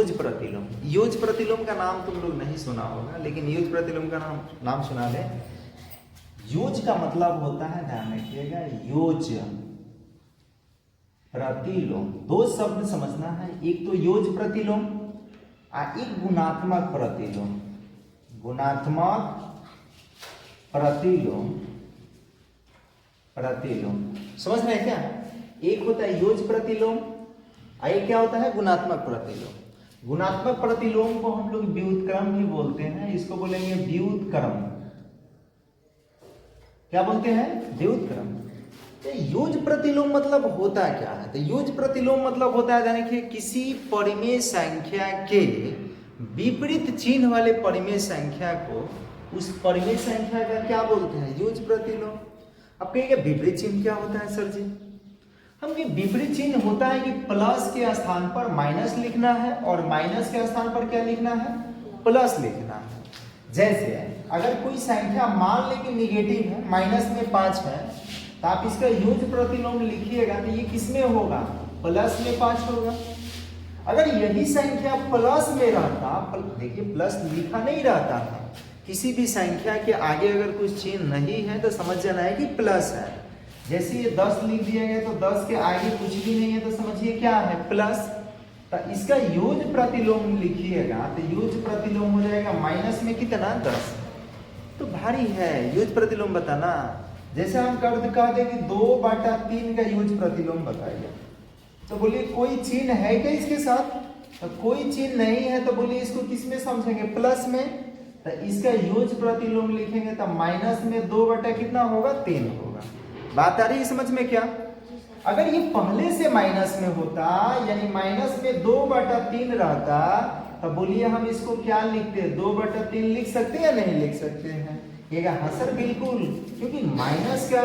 योज प्रतिलोम। योज प्रतिलोम का नाम तुम लोग नहीं सुना होगा, लेकिन योज प्रतिलोम का नाम सुना ले। योज का मतलब होता है, ध्यान रखिएगा, योज प्रतिलोम। दो शब्द समझना है, एक तो योज प्रतिलोम और एक गुणात्मक प्रतिलोम। गुणात्मक प्रतिलोम, प्रतिलोम समझ रहे हैं क्या? एक होता है योज प्रतिलोम और एक क्या होता है, गुणात्मक प्रतिलोम। गुणात्मक प्रतिलोम को हम लोग व्युत्क्रम भी बोलते हैं, इसको बोलेंगे व्युत्क्रम। क्या बोलते हैं? व्युत्क्रम। तो योज प्रतिलोम मतलब होता क्या है? तो योज प्रतिलोम मतलब होता है, यानी कि किसी परिमेय संख्या के विपरीत चिन्ह वाले परिमेय संख्या को उस परिमेय संख्या का क्या बोलते हैं? योज प्रतिलोम। अब कहिएगा विपरीत चिन्ह क्या होता है सर जी? हम ये विपरीत चिन्ह होता है कि प्लस के स्थान पर माइनस लिखना है और माइनस के स्थान पर क्या लिखना है? प्लस लिखना है। जैसे अगर कोई संख्या मान ले कि निगेटिव है, माइनस में 5 है, तो आप इसका योज प्रतिलोम लिखिएगा तो ये किसमें होगा? प्लस में 5 होगा। अगर यही संख्या प्लस में रहता, देखिए प्लस लिखा नहीं रहता है, किसी भी संख्या के आगे अगर कुछ चिन्ह नहीं है तो समझ जाना है कि प्लस है। जैसे ये 10 लिख दिया गया तो 10 के आगे कुछ भी नहीं है तो समझिए क्या है? प्लस। तो इसका योज प्रतिलोम लिखिएगा तो योज प्रतिलोम हो जाएगा माइनस में कितना? 10। तो भारी है, योज प्रतिलोम बताना। जैसे हम कह दे कि 2/3 का योज प्रतिलोम बताइए, तो बोलिए कोई चिन्ह है क्या इसके साथ? तो कोई चिन्ह नहीं है तो बोलिए इसको किस में समझेंगे? प्लस में। तो इसका योज प्रतिलोम लिखेंगे तो माइनस में 2 कितना होगा? 3 होगा। बात आ रही है समझ में क्या? अगर ये पहले से माइनस में होता, यानी माइनस में 2/3 रहता, तो बोलिए हम इसको क्या लिखते? 2/3 लिख सकते हैं या नहीं लिख सकते हैं? ये हाँ सर बिल्कुल, क्योंकि माइनस का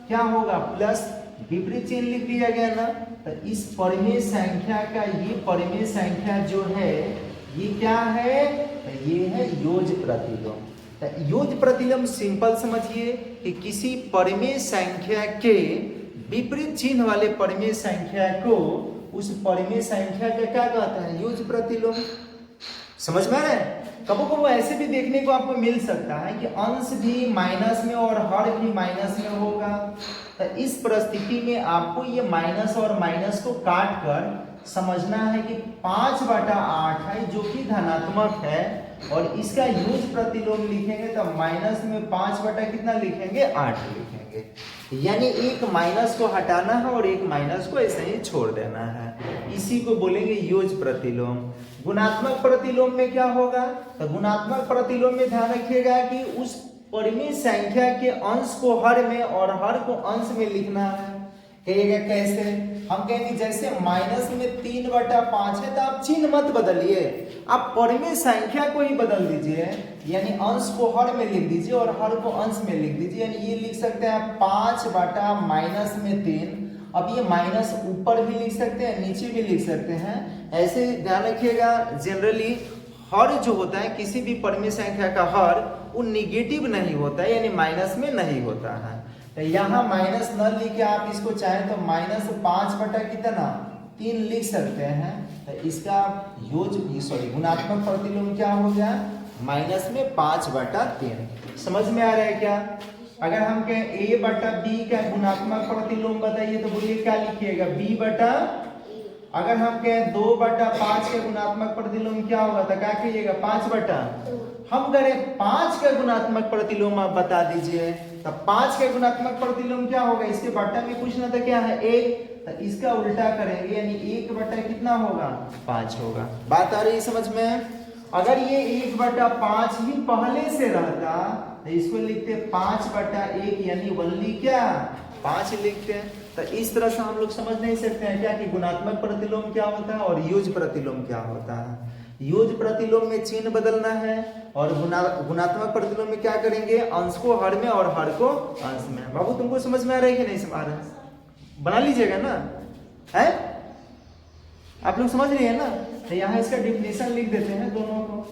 क्या होगा? प्लस। विपरीत चिन्ह लिख दिया गया ना, तो इस परिमेय संख्या का ये परिमेय संख्या जो है ये क्या है? तो ये है योज प्रतिलोम। तो योज प्रतिलोम सिंपल समझिए कि किसी परिमेय संख्या के विपरीत चिन्ह वाले परिमेय संख्या को उस परिमेय संख्या का क्या कहते हैं? योज प्रतिलोम। समझ में आ रहा है? कबो कबो ऐसे भी देखने को आपको मिल सकता है कि अंश भी माइनस में और हर भी माइनस में होगा। तो इस परिस्थिति में आपको ये माइनस और माइनस को काट कर समझना है कि 5/8 है जो कि धनात्मक है, और इसका योज प्रतिलोम लिखेंगे तो माइनस में 5 कितना लिखेंगे? 8 लिखेंगे। यानी एक माइनस को हटाना है और एक माइनस को ऐसे ही छोड़ देना है, इसी को बोलेंगे योज प्रतिलोम। गुणात्मक प्रतिलोम में क्या होगा? तो गुणात्मक प्रतिलोम में ध्यान रखिएगा कि उस परिमेय संख्या के अंश को हर में और हर को अंश में लिखना है। कहिएगा कैसे? हम कहेंगे जैसे माइनस में 3/5 है तो आप चिन्ह मत बदलिए, आप परिमेय संख्या को ही बदल दीजिए, यानी अंश को हर में लिख दीजिए और हर को अंश में लिख दीजिए। यानी ये लिख सकते हैं 5/-3। अब ये माइनस ऊपर भी लिख सकते हैं, नीचे भी लिख सकते हैं। ऐसे ध्यान रखिएगा, जनरली हर जो होता है किसी भी परिमेय संख्या का हर, वो निगेटिव नहीं होता है, यानी माइनस में नहीं होता है। तो यहाँ माइनस न लिख के आप इसको चाहें तो -5/3 लिख सकते हैं। तो इसका गुणात्मक प्रतिलोम क्या हो गया? माइनस में 5/3। समझ में आ रहा है क्या? अगर हम कहें a/b का गुणात्मक प्रतिलोम बताइए तो बोलिए क्या लिखिएगा? b/। अगर हम कहें 2/5 का गुणात्मक प्रतिलोम क्या होगा तो क्या कहिएगा? 5/। हम करें 5 का गुणात्मक प्रतिलोम आप बता दीजिए, तो 5 का गुणात्मक प्रतिलोम क्या होगा? इसके बट्टा में पूछना था क्या है? 1। तो इसका उल्टा करेंगे, यानी 1 कितना होगा? 5 होगा। बात आ रही है समझ में? अगर ये 1/5 ही पहले से रहता तो इसको लिखते 5/1, यानी ओनली क्या? 5 लिखते हैं। तो इस तरह से हम लोग समझ नहीं सकते हैं क्या कि गुणात्मक प्रतिलोम क्या होता है और योज प्रतिलोम क्या होता है। योज प्रतिलोम में चिन्ह बदलना है और गुणात्मक प्रतिलोम में क्या करेंगे? अंश को हर में और हर को अंश में। बाबू तुमको समझ में आ रहा है कि नहीं समझ आ रहा है? बना लीजिएगा ना, है? आप लोग समझ रही है ना? तो यहाँ इसका डिफिनेशन लिख देते हैं दोनों को।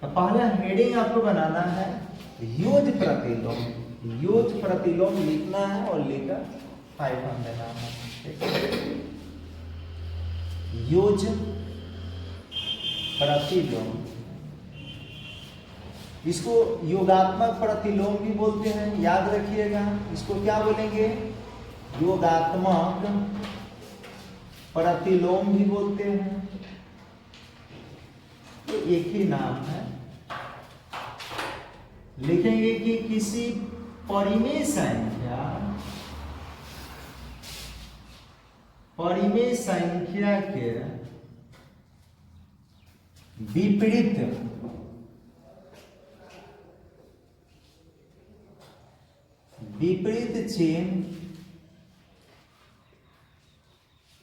पहला हेडिंग आपको बनाना है योज प्रतिलोम। योज प्रतिलोम लिखना है और लेकर 5 देना है। योज प्रतिलोम, इसको योगात्मक प्रतिलोम भी बोलते हैं, याद रखिएगा। इसको क्या बोलेंगे? योगात्मक प्रतिलोम भी बोलते हैं, तो एक ही नाम है। लिखेंगे कि किसी परिमेय संख्या के विपरीत चिन्ह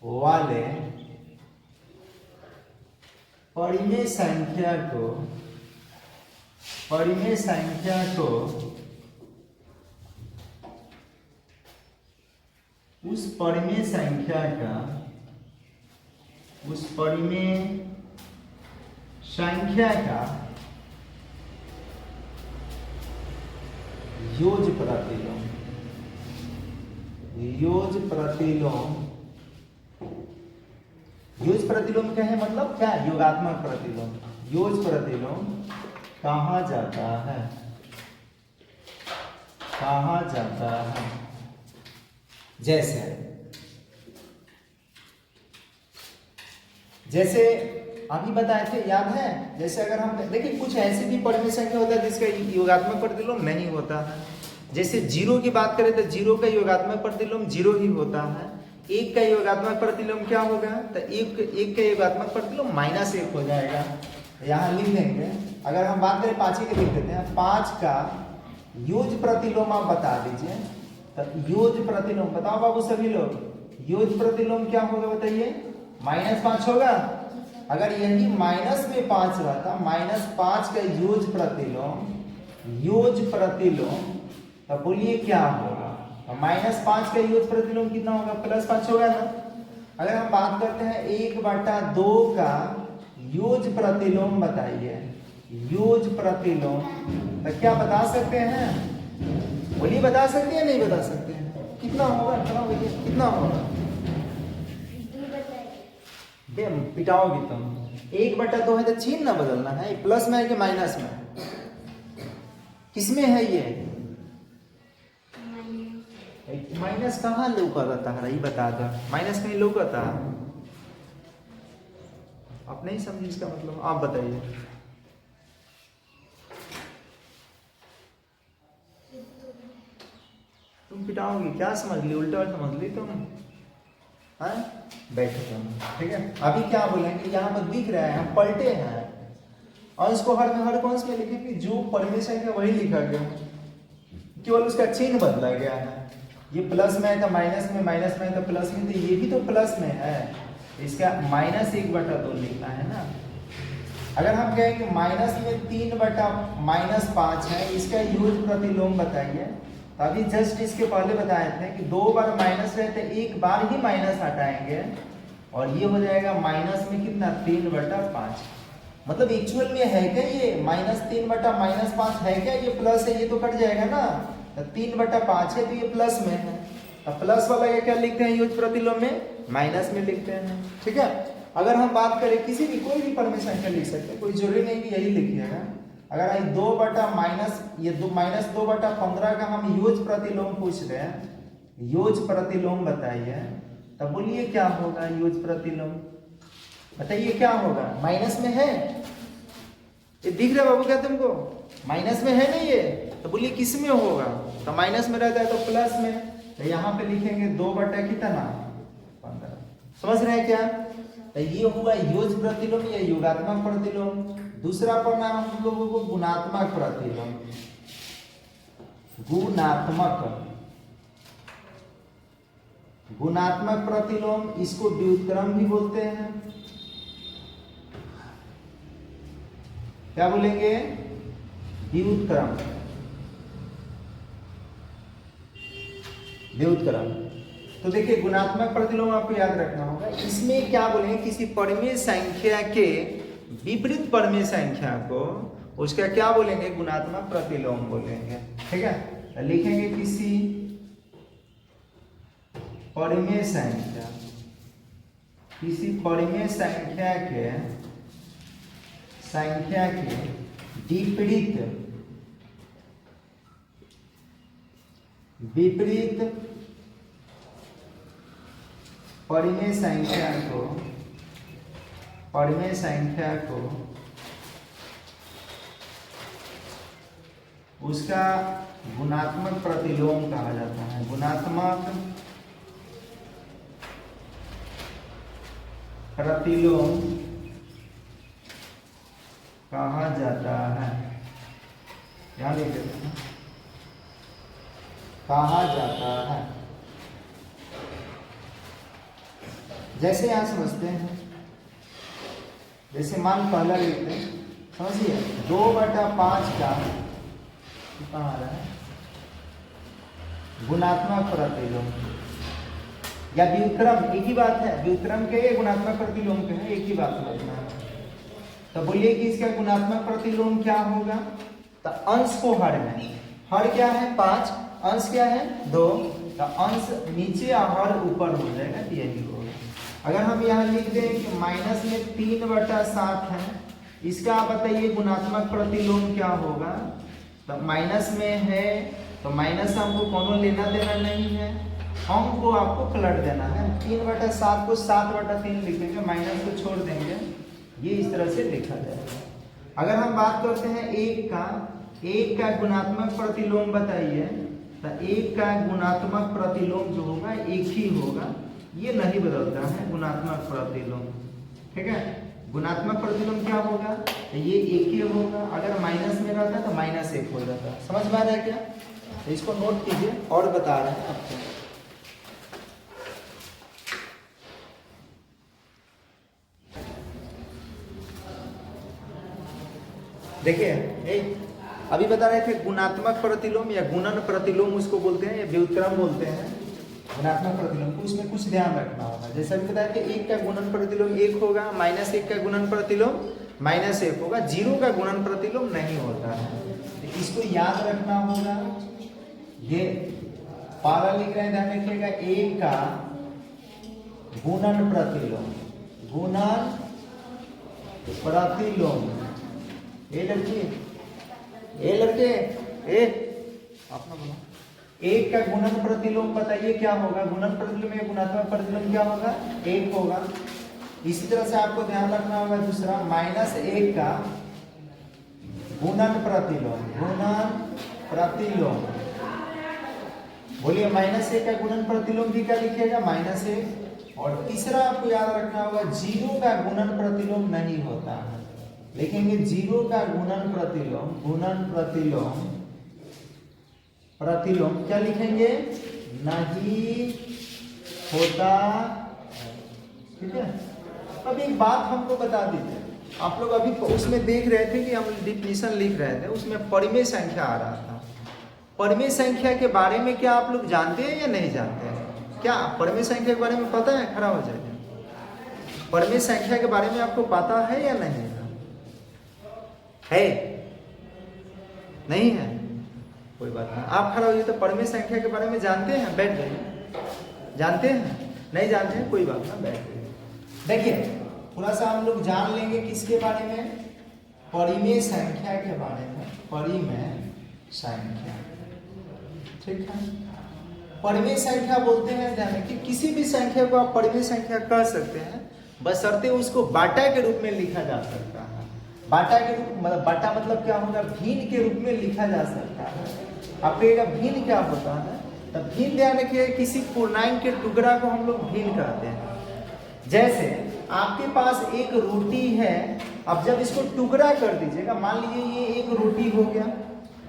वाले परिमेय संख्या को उस परिमेय संख्या का योज प्रतिलोम क्या है? मतलब क्या? योगात्मक प्रतिलोम। योज प्रतिलोम कहा जाता है जैसे अभी बताए थे, याद है? जैसे अगर हम देखिए, कुछ ऐसी भी परिमेय संख्या होता है जिसका योगात्मक प्रतिलोम नहीं होता है। जैसे 0 की बात करें तो 0 का योगात्मक प्रतिलोम 0 ही होता है। 1 का योगात्मक प्रतिलोम क्या होगा? तो 1 का योगात्मक प्रतिलोम -1 हो जाएगा। यहाँ लिख देंगे। अगर हम बात करें 5 की, लिख देते हैं 5 का योज प्रतिलोम आप बता दीजिए। तो योज प्रतिलोम बताओ बाबू सभी लोग, योज प्रतिलोम क्या होगा बताइए? -5 होगा। अगर यही -5 रहता, -5 का योज प्रतिलोम तो बोलिए क्या होगा? तो -5 का योज प्रतिलोम कितना होगा? +5 होगा ना। अगर हम बात करते हैं 1/2 का योज प्रतिलोम बताइए, योज प्रतिलोम तो क्या बता सकते हैं? बोलिए, बता सकते हैं नहीं बता सकते हैं? कितना होगा? कितना होगा? पिटाओगी तुम। 1/2 है तो चिन्ह ना बदलना है। प्लस में है कि माइनस में? किसमें है ये? माइनस कहाँ लौकता है? बता दो, माइनस कहीं लौकता है? आप नहीं समझे इसका मतलब, आप बताइए। तुम पिटाओगी क्या? समझ ली? उल्टा समझ ली तुम? हाँ, बैठो तुम। ठीक है, अभी क्या बोलेंगे? यहाँ पर दिख रहा है, हम पलटे हैं और इसको हर कौन में लिखेंगे? जो परिमेय संख्या वही लिखा गया, केवल उसका चिन्ह बदला गया है। ये प्लस में है तो माइनस में, माइनस में है तो प्लस में, तो ये भी तो प्लस में है, इसका -1/2 लिखना है ना। अगर हम कहें कि माइनस में 3/-5 है, इसका योज प्रतिलोम बताइए। तो अभी जस्ट इसके पहले बताए थे कि 2 बार माइनस रहते, 1 बार ही माइनस हटाएंगे और ये हो जाएगा माइनस में कितना? 3/5। मतलब एक्चुअल में है क्या ये -3/-5 है क्या? ये प्लस है, ये तो कट जाएगा ना। तो 3/5 है तो ये प्लस में है। अब प्लस वाला ये क्या लिखते हैं योज प्रतिलोम में? माइनस में लिखते हैं। ठीक है, अगर हम बात करें किसी भी कोई भी परिमेय संख्या लिख सकते हैं, कोई जरूरी नहीं कि यही लिखिएगा। अगर 2/-15 का हम योज प्रतिलोम पूछ रहे हैं, योज प्रतिलोम बताइए, तब बोलिए क्या होगा? योज प्रतिलोम बताइए क्या होगा? माइनस में है, ये दिख रहा है बाबू क्या तुमको? माइनस में है नहीं ये, तो बोलिए किस में होगा? तो माइनस में रहता है तो प्लस में, तो यहाँ पे लिखेंगे 2/15। समझ रहे हैं क्या? तो ये हुआ योज प्रतिलोम या योगात्मक प्रतिलोम। दूसरा पढ़ना हम लोगों को गुणात्मक प्रतिलोम। गुणात्मक प्रतिलोम, इसको व्युत्क्रम भी बोलते हैं। क्या बोलेंगे? व्युत्क्रम। तो देखिए, गुणात्मक प्रतिलोम आपको याद रखना होगा। इसमें क्या बोलेंगे? किसी परिमेय संख्या के विपरीत परिमेय संख्या को, उसका क्या बोलेंगे? गुणात्मक प्रतिलोम बोलेंगे। ठीक है, तो लिखेंगे किसी परिमेय संख्या किसी परिमेय संख्या के विपरीत परिमेय संख्या को उसका गुणात्मक प्रतिलोम कहा जाता है। गुणात्मक प्रतिलोम कहा जाता है, ध्यान दीजिए, कहा जाता है। जैसे यहां समझते हैं, जैसे मान पहला लेते हैं, समझिए 2/5 का कितना आ रहा है गुणात्मक प्रतिलोम या व्युत्क्रम, एक ही बात है, व्युत्क्रम के गुणात्मक प्रतिलोम के है, एक ही बात समझना है। तो बोलिए कि इसका गुणात्मक प्रतिलोम क्या होगा। तो अंश को हर में, हर क्या है 5, अंश क्या है 2, तो अंश नीचे और हर ऊपर हो जाएगा, तो यही होगा। अगर हम यहाँ लिख दें कि माइनस में 3/7 है, इसका आप बताइए गुणात्मक प्रतिलोम क्या होगा। तो माइनस में है तो माइनस हमको कोनो लेना देना नहीं है, अंक को आपको पलट देना है। 3/7 को 7/3 लिखेंगे, माइनस को छोड़ देंगे, ये इस तरह से लिखा जाएगा। अगर हम बात करते हैं 1 का गुणात्मक प्रतिलोम बताइए, तो 1 का गुणात्मक प्रतिलोम जो होगा 1 ही होगा, ये नहीं बदलता है गुणात्मक प्रतिलोम, ठीक है। गुणात्मक प्रतिलोम क्या होगा, तो ये 1 ही होगा। अगर माइनस में रहता तो -1 हो जाता। समझ में आ रहा है क्या, तो इसको नोट कीजिए और बता रहे हैं आपको। देखिए अभी बता रहे थे गुणात्मक प्रतिलोम या गुणन प्रतिलोम उसको बोलते हैं, या व्युत्क्रम बोलते हैं गुणात्मक प्रतिलोम को। उसमें कुछ ध्यान रखना होगा, जैसा कि बताया कि 1 का गुणन प्रतिलोम 1 होगा, -1 का गुणन प्रतिलोम -1 होगा, 0 का गुणन प्रतिलोम नहीं होता है। तो इसको याद रखना होगा। ये पारा लिख रहे हैं, ध्यान रखिएगा, 1 का गुणन प्रतिलोम, गुणन प्रतिलोम, ए लड़के आप ना बोलो, 1 का गुणन प्रतिलोम बताइए क्या होगा। गुणन प्रतिलोम या गुणात्मक प्रतिलोम क्या होगा, 1 होगा। इसी तरह से आपको ध्यान रखना होगा दूसरा, -1 का गुणन प्रतिलोम, बोलिए -1 का गुणन प्रतिलोम भी क्या लिखिएगा, -1। और तीसरा आपको याद रखना होगा, 0 का गुणन प्रतिलोम नहीं होता है, लिखेंगे 0 का गुणन प्रतिलोम क्या लिखेंगे, नहीं होता, ठीक है। अब एक बात हमको बता दीजिए, आप लोग अभी उसमें देख रहे थे कि हम डिफिनीशन लिख रहे थे, उसमें परिमेय संख्या आ रहा था। परिमेय संख्या के बारे में क्या आप लोग जानते हैं या नहीं जानते हैं? क्या परिमेय संख्या के बारे में पता है? खड़ा हो जाइए। परिमेय संख्या के बारे में आपको पता है या नहीं है? नहीं है, कोई बात नहीं, आप खड़ा होइए। तो परिमेय संख्या के बारे में जानते हैं? बैठ जाइए। जानते हैं? नहीं जानते हैं, कोई बात ना, बैठ जाइए। देखिए थोड़ा सा हम लोग जान लेंगे किसके बारे में, परिमेय संख्या के बारे में। परिमेय संख्या, ठीक है। परिमेय संख्या बोलते हैं, ध्यान रखिए, किसी भी संख्या को आप परिमेय संख्या कह सकते हैं, बशर्ते उसको बाटा के रूप में लिखा जा सकता है। बाटा के रूप मतलब, बाटा मतलब क्या होगा, भिन्न के रूप में लिखा जा सकता है। आप कहिएगा भिन्न क्या होता है, तो भिन्न ध्यान रखिए, किसी पूर्णांक के टुकड़ा को हम लोग भिन्न कहते हैं। जैसे आपके पास एक रोटी है, अब जब इसको टुकड़ा कर दीजिएगा, मान लीजिए ये एक रोटी हो गया,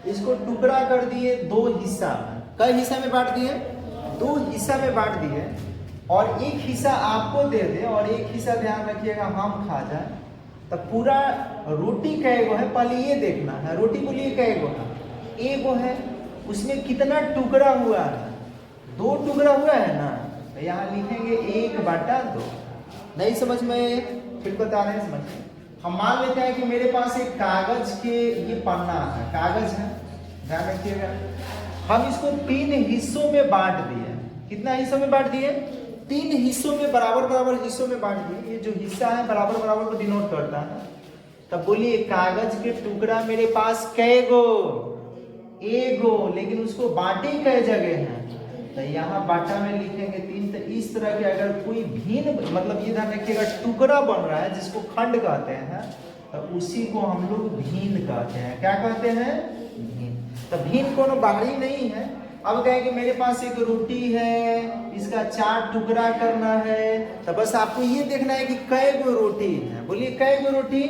इसको टुकड़ा कर दिए 2 हिस्सा में। कई हिस्सा में बांट दिए? 2 हिस्सा में बांट दिए, और एक हिस्सा आपको दे दे और एक हिस्सा ध्यान रखिएगा हम खा जाए, तो पूरा रोटी कैगो है, पहले ये देखना है, रोटी को लिए कैगो है, एगो है, उसमें कितना टुकड़ा हुआ है, 2 टुकड़ा हुआ है ना, तो यहाँ लिखेंगे 1/2। नहीं समझ में? फिर बता रहे हैं, समझिए। हम मान लेते हैं कि मेरे पास एक कागज के ये पन्ना है, कागज है, ध्यान रखिएगा, हम इसको 3 हिस्सों में बांट दिए। कितना हिस्सों में बांट दिए? 3 हिस्सों में बराबर बराबर हिस्सों में बांट दिए। ये जो हिस्सा है बराबर बराबर को डिनोट करता है। तब बोलिए कागज के टुकड़ा मेरे पास कै गो, एगो, लेकिन उसको बांटे कै जगह है, तो यहाँ बाटा में लिखेंगे 3। तो इस तरह के अगर कोई भिन्न, मतलब ये ध्यान रखिएगा, टुकड़ा बन रहा है जिसको खंड कहते हैं, तो उसी को हम लोग भिन्न कहते हैं। क्या कहते हैं? भिन्न। तो भिन्न कोनो बाहरी नहीं है। अब कहें कि मेरे पास एक रोटी है, इसका 4 टुकड़ा करना है, तो बस आपको ये देखना है कि कै गो रोटी है। बोलिए कै गो रोटी?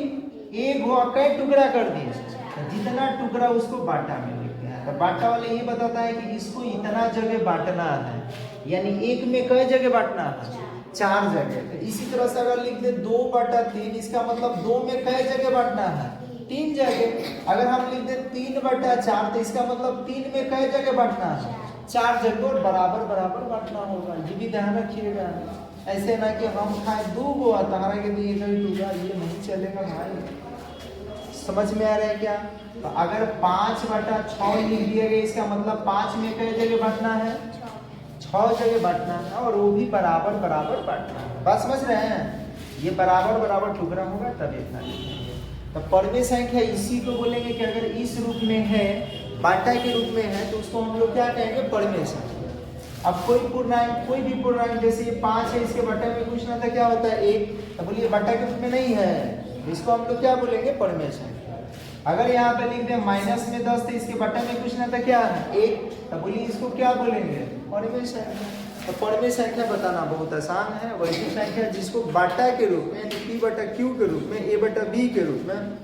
एक गो। कै टुकड़ा कर दिए, तो जितना टुकड़ा उसको बाटा में लिखते हैं। तो बाटा वाले ये बताता है कि इसको इतना जगह बांटना है, यानी एक में कै जगह बांटना है? 4 जगह। तो इसी तरह से अगर लिख दे 2/3, इसका मतलब 2 में कै जगह बांटना है? 3 जगह। अगर हम लिख दे 3/4, तो इसका मतलब 3 में कै जगह बांटना है? 4 जगह, और बराबर बराबर बांटना होगा। ये भी ध्यान रखिएगा। ऐसे ना कि हम खाए 2 गो तारा के दिए टुकड़ा, ये नहीं चलेगा भाई। समझ में आ रहा है क्या? तो अगर 5/6 लिख दिया गया, इसका मतलब 5 में कै जगह बांटना है? 6 जगह बांटना है, और वो भी बराबर बराबर बांटना है। बात समझ रहे हैं? ये बराबर बराबर टुकड़ा होगा तब इतना लिखेंगे। तो परमे संख्या इसी को बोलेंगे कि अगर इस रूप में है, बाटा के रूप में है, तो उसको हम लोग क्या कहेंगे? परमे संख्या। अब कोई पूर्णांक, कोई भी पूर्णांक, जैसे ये 5 है, इसके बटा में पूछना था क्या होता है? 1। तो बोलिए बटा के रूप में नहीं है, इसको हम लोग क्या बोलेंगे? परमे संख्या। अगर यहाँ पे लिख दे माइनस में 10, तो इसके बटा में पूछना था क्या है? 1। तो बोलिए इसको क्या बोलेंगे? परमे संख्या। तो परमे संख्या बताना बहुत आसान है। वैसी संख्या जिसको बाटा के रूप में, P/Q के रूप में, A/B के रूप में,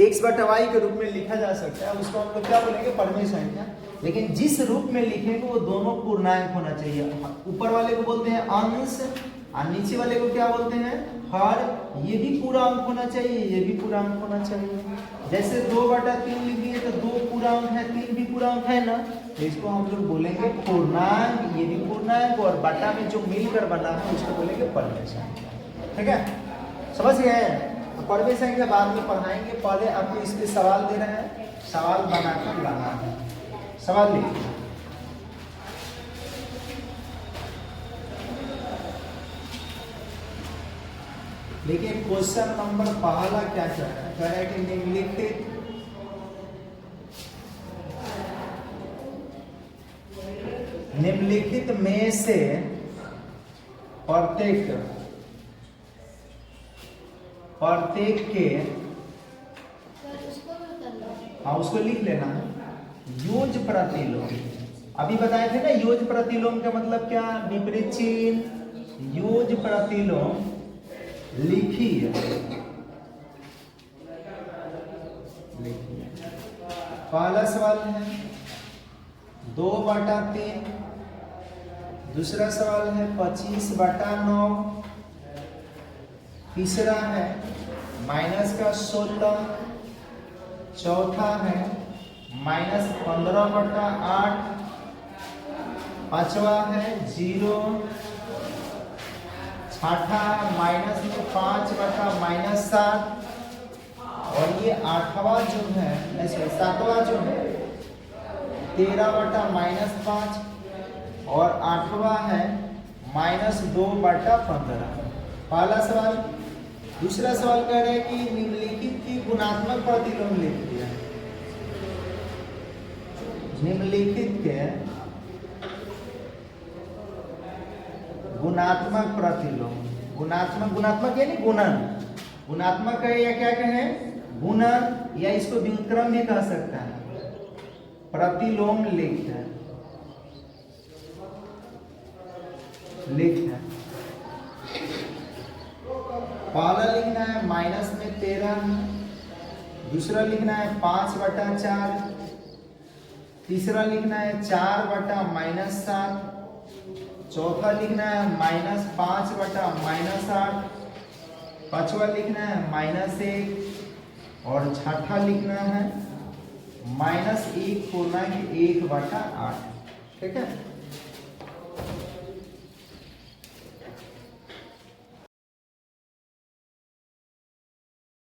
X/Y के रूप में लिखा जा सकता है, उसको हम लोग क्या बोलेंगे? परमे संख्या। लेकिन जिस रूप में लिखेंगे वो दोनों पूर्णांक होना चाहिए। ऊपर वाले को बोलते हैं अंश, और नीचे वाले को क्या बोलते हैं? हर। ये भी पूर्णांक होना चाहिए, ये भी पूर्णांक होना चाहिए। जैसे 2/3 लिख दिए, तो 2 पूर्णांक है, 3 भी पूर्णांक है ना, तो इसको हम लोग बोलेंगे पूर्णांक। ये भी पूर्णांक, और बटा में जो मिलकर बना है उसको बोलेंगे परमे संख्या। ठीक है, समझ गए? तो परमे संख्या बाद में पढ़ाएंगे। पहले आपको इसके सवाल दे रहे हैं, सवाल बनाकर लाना है। सवाल लिखिए। देखिए क्वेश्चन नंबर पहला क्या कह रहा है? कह रहा है कि निम्नलिखित में से प्रत्येक के, हाँ उसको लिख लेना है, योज प्रतिलोम। अभी बताए थे ना योज प्रतिलोम का मतलब क्या? विपरीत चिन्ह। योज प्रतिलोम लिखिए। पहला सवाल है 2/3, दूसरा सवाल है 25/9, तीसरा है -16, चौथा है -15/8, पांचवा है 0, छठा -5/-7, और ये आठवां जो है, ऐसे सातवां जो है 13/-5, और आठवां है -2/15। पहला सवाल। दूसरा सवाल कह रहे हैं कि निम्नलिखित की गुणात्मक प्रतिलोम लिख दिया। निम्नलिखित के गुणात्मक प्रतिलोम। गुणात्मक यानी गुणन। गुणात्मक है या क्या कहें? गुणन, या इसको व्युत्क्रम भी कह सकता है। प्रतिलोम लिख है। पहला लिखना है माइनस में 13, दूसरा लिखना है 5/4, तीसरा लिखना है 4/-7, चौथा लिखना है -5/-8, पांचवा लिखना है -1, और छठा लिखना है -1/8। ठीक है।